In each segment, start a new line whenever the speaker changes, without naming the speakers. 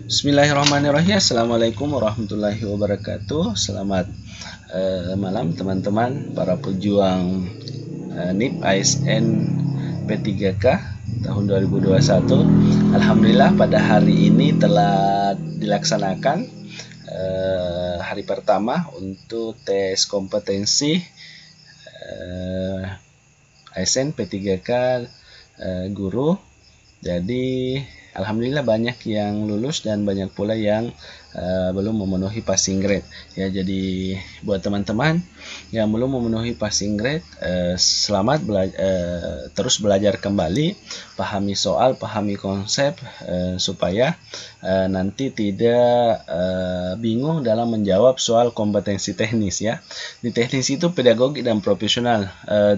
Bismillahirrahmanirrahim. Assalamualaikum warahmatullahi wabarakatuh. Selamat malam teman-teman para pejuang NIP ASN P3K tahun 2021. Alhamdulillah pada hari ini telah dilaksanakan hari pertama untuk tes kompetensi ASN P3K guru. Jadi alhamdulillah banyak yang lulus dan banyak pula yang belum memenuhi passing grade ya. Jadi buat teman-teman yang belum memenuhi passing grade, selamat terus belajar kembali, pahami soal, pahami konsep supaya nanti tidak bingung dalam menjawab soal kompetensi teknis ya. Di teknis itu pedagogi dan profesional.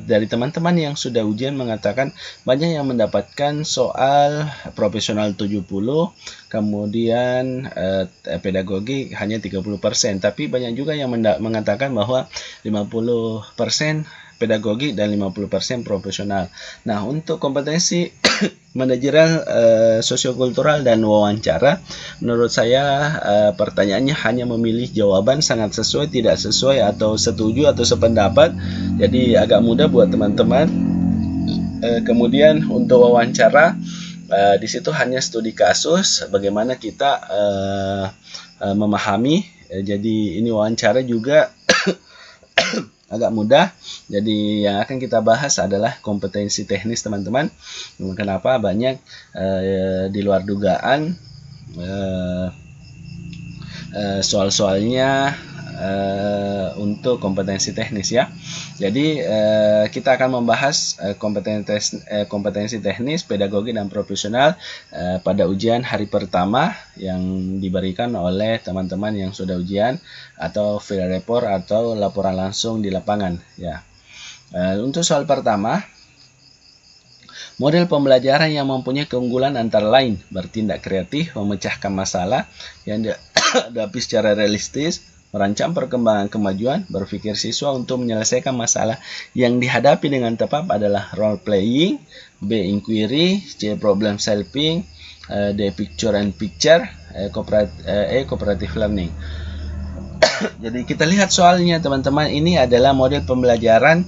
Dari teman-teman yang sudah ujian mengatakan banyak yang mendapatkan soal profesional 70, kemudian pedagogi hanya 30%, tapi banyak juga yang mengatakan bahwa 50% pedagogi dan 50% profesional. Nah, untuk kompetensi manajerial, sosiokultural dan wawancara, menurut saya pertanyaannya hanya memilih jawaban sangat sesuai, tidak sesuai, atau setuju atau sependapat. Jadi agak mudah buat teman-teman. Kemudian untuk wawancara, di situ hanya studi kasus, bagaimana kita memahami. Jadi ini wawancara juga agak mudah. Jadi yang akan kita bahas adalah kompetensi teknis teman-teman. Kenapa banyak di luar dugaan soal-soalnya untuk kompetensi teknis ya. Jadi kita akan membahas kompetensi teknis, pedagogi dan profesional pada ujian hari pertama yang diberikan oleh teman-teman yang sudah ujian atau field report atau laporan langsung di lapangan ya. Untuk soal pertama, model pembelajaran yang mempunyai keunggulan antara lain bertindak kreatif, memecahkan masalah yang dihadapi secara realistis, merancang perkembangan kemajuan, berpikir siswa untuk menyelesaikan masalah yang dihadapi dengan tepat adalah role playing, B. inquiry, C. problem solving, D. picture and picture, E. cooperative learning. Jadi kita lihat soalnya teman-teman, ini adalah model pembelajaran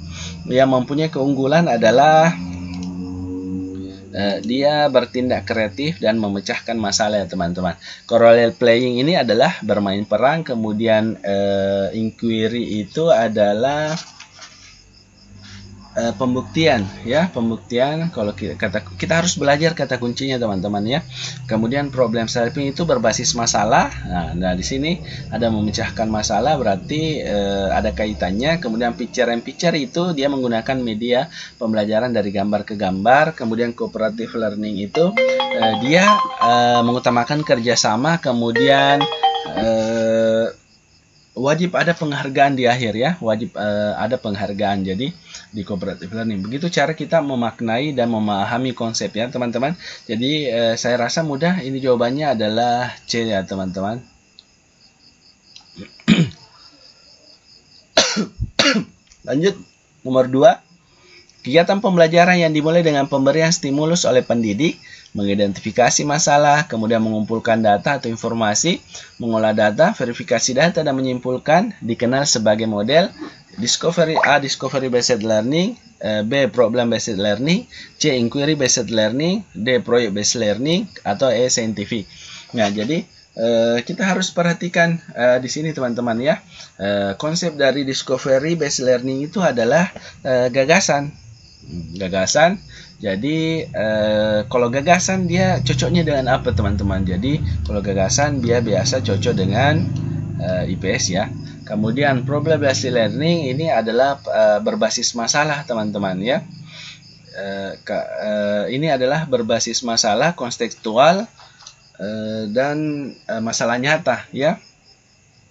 yang mempunyai keunggulan adalah dia bertindak kreatif dan memecahkan masalah ya teman-teman. Role playing ini adalah bermain peran, kemudian inquiry itu adalah pembuktian ya, pembuktian. Kalau kita harus belajar kata kuncinya teman-teman ya. Kemudian problem solving itu berbasis masalah. Nah di sini ada memecahkan masalah, berarti ada kaitannya. Kemudian picture and picture itu dia menggunakan media pembelajaran dari gambar ke gambar. Kemudian cooperative learning itu dia mengutamakan kerjasama. Kemudian wajib ada penghargaan di akhir ya, wajib ada penghargaan. Jadi di cooperative learning begitu cara kita memaknai dan memahami konsep ya teman-teman. Jadi saya rasa mudah, ini jawabannya adalah C ya teman-teman. Lanjut nomor 2, kegiatan pembelajaran yang dimulai dengan pemberian stimulus oleh pendidik, mengidentifikasi masalah, kemudian mengumpulkan data atau informasi, mengolah data, verifikasi data dan menyimpulkan, dikenal sebagai model discovery. A. discovery based learning, B. problem based learning, C. inquiry based learning, D. project based learning, atau E. scientific. Nah, jadi kita harus perhatikan di sini teman-teman ya. Konsep dari discovery based learning itu adalah gagasan. Jadi kalau gagasan dia cocoknya dengan apa teman-teman? Jadi kalau gagasan dia biasa cocok dengan IPS ya. Kemudian problem based learning ini adalah berbasis masalah teman-teman ya. Ini adalah berbasis masalah kontekstual dan masalah nyata ya.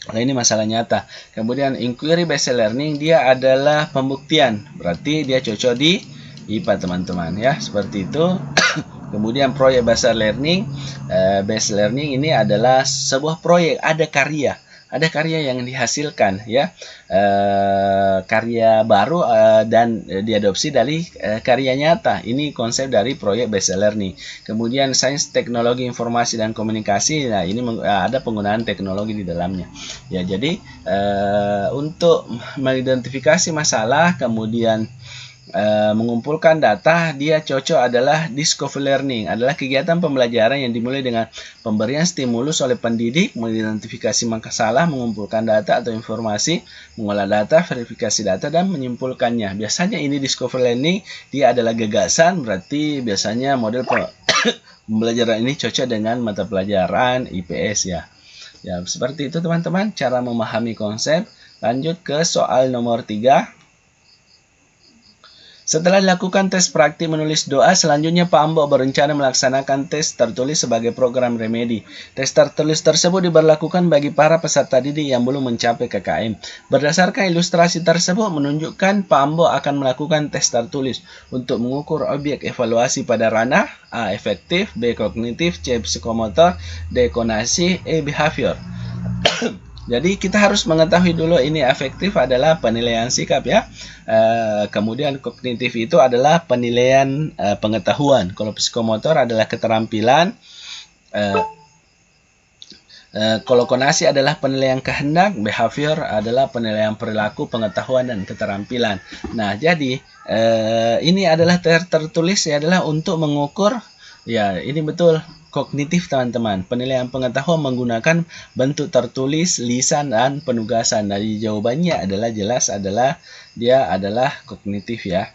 Nah, ini masalah nyata. Kemudian inquiry based learning dia adalah pembuktian, berarti dia cocok di IPA teman-teman ya, seperti itu. Kemudian project based learning ini adalah sebuah proyek, ada karya, ada karya yang dihasilkan ya, karya baru dan diadopsi dari karya nyata. Ini konsep dari proyek bestseller nih. Kemudian sains, teknologi, informasi dan komunikasi. Nah, ini ada penggunaan teknologi di dalamnya. Ya, jadi untuk mengidentifikasi masalah, kemudian mengumpulkan data, dia cocok adalah discovery learning, adalah kegiatan pembelajaran yang dimulai dengan pemberian stimulus oleh pendidik, mengidentifikasi masalah, mengumpulkan data atau informasi, mengolah data, verifikasi data, dan menyimpulkannya. Biasanya ini discovery learning, dia adalah gagasan, berarti biasanya model pembelajaran ini cocok dengan mata pelajaran IPS ya. Ya, seperti itu teman-teman cara memahami konsep. Lanjut ke soal nomor 3. Setelah dilakukan tes praktik menulis doa, selanjutnya Pak Ambo berencana melaksanakan tes tertulis sebagai program remedi. Tes tertulis tersebut diberlakukan bagi para peserta didik yang belum mencapai KKM. Berdasarkan ilustrasi tersebut menunjukkan Pak Ambo akan melakukan tes tertulis untuk mengukur objek evaluasi pada ranah A. Efektif, B. Kognitif, C. Psikomotor, D. Konasi, E. Behavior. Jadi kita harus mengetahui dulu ini efektif adalah penilaian sikap ya. Kemudian kognitif itu adalah penilaian pengetahuan. Kalau psikomotor adalah keterampilan. Kalau konasi adalah penilaian kehendak, behavior adalah penilaian perilaku, pengetahuan dan keterampilan. Nah, jadi ini adalah tertulis ya, adalah untuk mengukur ya, ini betul kognitif teman-teman. Penilaian pengetahuan menggunakan bentuk tertulis, lisan dan penugasan. Dari jawabannya adalah jelas adalah dia adalah kognitif ya.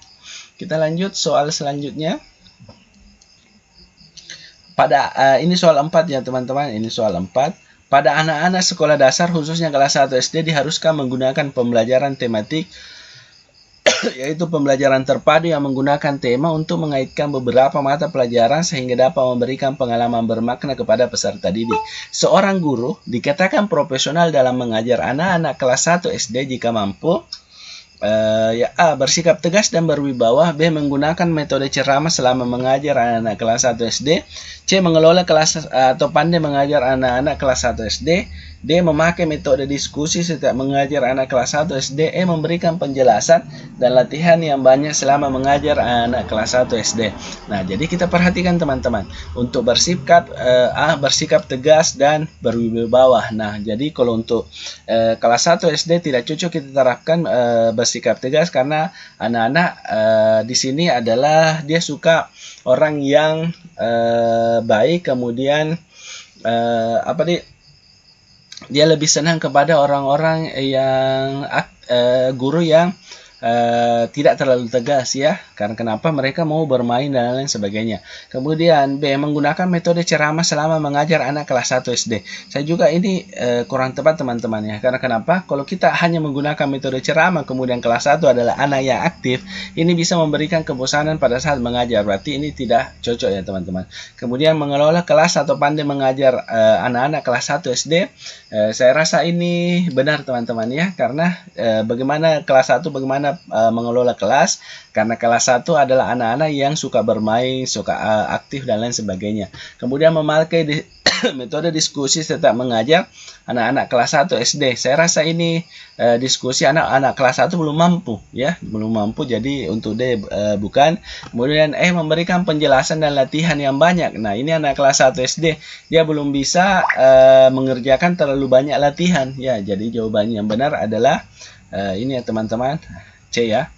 Kita lanjut soal selanjutnya. Pada ini soal 4 ya teman-teman, ini soal 4. Pada anak-anak sekolah dasar khususnya kelas 1 SD diharuskan menggunakan pembelajaran tematik yaitu pembelajaran terpadu yang menggunakan tema untuk mengaitkan beberapa mata pelajaran sehingga dapat memberikan pengalaman bermakna kepada peserta didik. Seorang guru dikatakan profesional dalam mengajar anak-anak kelas 1 SD jika mampu A. Bersikap tegas dan berwibawa. B. Menggunakan metode ceramah selama mengajar anak-anak kelas 1 SD. C. Mengelola kelas atau pandai mengajar anak-anak kelas 1 SD. D. Memakai metode diskusi setiap mengajar anak kelas 1 SD. E. Memberikan penjelasan dan latihan yang banyak selama mengajar anak kelas 1 SD. Nah, jadi kita perhatikan teman-teman. Untuk bersikap A. Bersikap tegas dan berwibawa. Nah, jadi kalau untuk kelas 1 SD tidak cocok kita terapkan bersikap tegas karena anak-anak di sini adalah dia suka orang yang baik, kemudian dia lebih senang kepada orang-orang yang guru yang tidak terlalu tegas ya, karena kenapa mereka mau bermain dan lain sebagainya. Kemudian B. Menggunakan metode ceramah selama mengajar anak kelas 1 SD. Saya juga ini kurang tepat teman-teman ya, karena kenapa kalau kita hanya menggunakan metode ceramah kemudian kelas 1 adalah anak yang aktif, ini bisa memberikan kebosanan pada saat mengajar, berarti ini tidak cocok ya teman-teman. Kemudian mengelola kelas atau pandai mengajar anak-anak kelas 1 SD, saya rasa ini benar teman-teman ya, karena bagaimana kelas 1 bagaimana mengelola kelas, karena kelas 1 adalah anak-anak yang suka bermain, suka aktif dan lain sebagainya. Kemudian memakai metode diskusi setiap mengajar anak-anak kelas 1 SD. Saya rasa ini diskusi anak-anak kelas 1 belum mampu ya, belum mampu, jadi untuk D bukan. Kemudian memberikan penjelasan dan latihan yang banyak. Nah, ini anak kelas 1 SD, dia belum bisa mengerjakan terlalu banyak latihan ya. Jadi jawabannya yang benar adalah ini ya teman-teman, C ya.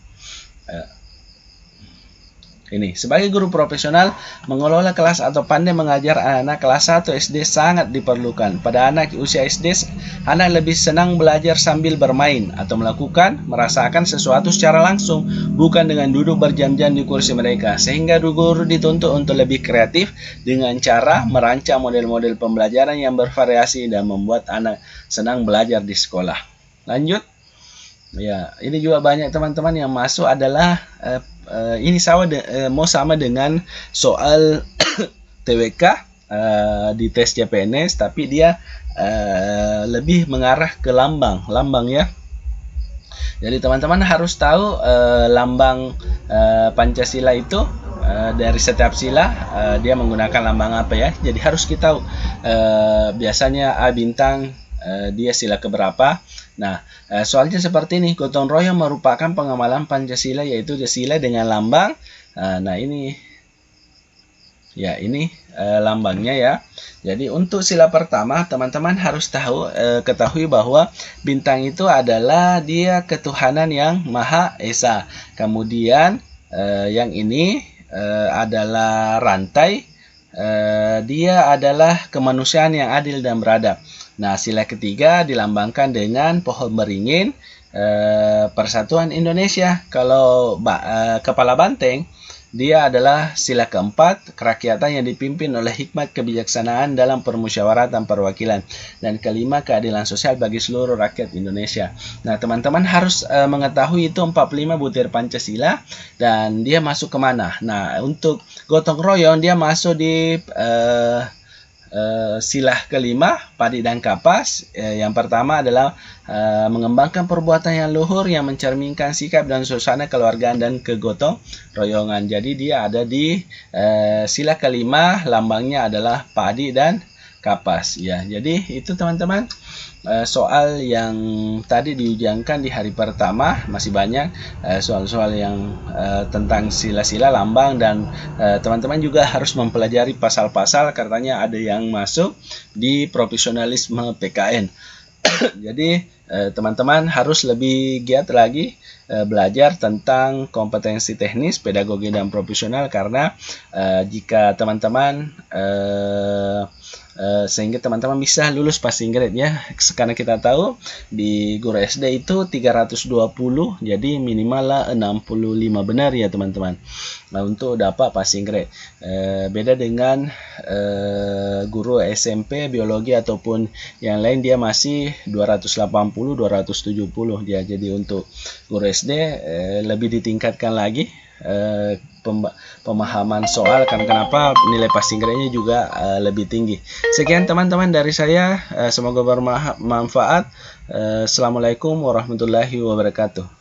Ini sebagai guru profesional, mengelola kelas atau pandai mengajar anak kelas 1 SD sangat diperlukan. Pada anak usia SD, anak lebih senang belajar sambil bermain atau merasakan sesuatu secara langsung, bukan dengan duduk berjam-jam di kursi mereka. Sehingga guru dituntut untuk lebih kreatif dengan cara merancang model-model pembelajaran yang bervariasi dan membuat anak senang belajar di sekolah. Lanjut. Ya, ini juga banyak teman-teman yang masuk adalah ini mau sama dengan soal TWK di tes CPNS, tapi dia lebih mengarah ke lambang ya. Jadi teman-teman harus tahu lambang Pancasila itu dari setiap sila dia menggunakan lambang apa ya. Jadi harus kita tahu biasanya A bintang dia sila keberapa. Nah, soalnya seperti ini, gotong royong merupakan pengamalan Pancasila, yaitu sila dengan lambang. Nah, ini ya, ini lambangnya ya. Jadi untuk sila pertama, teman-teman harus ketahui bahwa bintang itu adalah dia ketuhanan yang Maha Esa. Kemudian yang ini adalah rantai. Dia adalah kemanusiaan yang adil dan beradab. Nah, sila ketiga dilambangkan dengan pohon beringin, Persatuan Indonesia. Kalau kepala banteng, dia adalah sila keempat, kerakyatan yang dipimpin oleh hikmat kebijaksanaan dalam permusyawaratan perwakilan. Dan kelima, keadilan sosial bagi seluruh rakyat Indonesia. Nah, teman-teman harus mengetahui itu 45 butir Pancasila dan dia masuk kemana. Nah, untuk gotong royong dia masuk di sila kelima, padi dan kapas. Yang pertama adalah mengembangkan perbuatan yang luhur yang mencerminkan sikap dan suasana keluargaan dan kegotong royongan. Jadi dia ada di sila kelima, lambangnya adalah padi dan kapas. Ya, jadi itu teman-teman soal yang tadi diujiankan di hari pertama. Masih banyak soal-soal yang tentang sila-sila lambang, dan teman-teman juga harus mempelajari pasal-pasal, katanya ada yang masuk di profesionalisme PKN. Jadi teman-teman harus lebih giat lagi belajar tentang kompetensi teknis, pedagogi, dan profesional, karena jika teman-teman sehingga teman-teman bisa lulus passing grade ya, karena kita tahu di guru SD itu 320, jadi minimal lah 65 benar ya teman-teman. Nah, untuk dapat passing grade beda dengan guru SMP biologi ataupun yang lain, dia masih 280 270 dia. Jadi untuk guru SD lebih ditingkatkan lagi pemahaman soal, kan kenapa nilai passing grade-nya juga lebih tinggi. Sekian teman-teman dari saya, semoga bermanfaat. Assalamualaikum warahmatullahi wabarakatuh.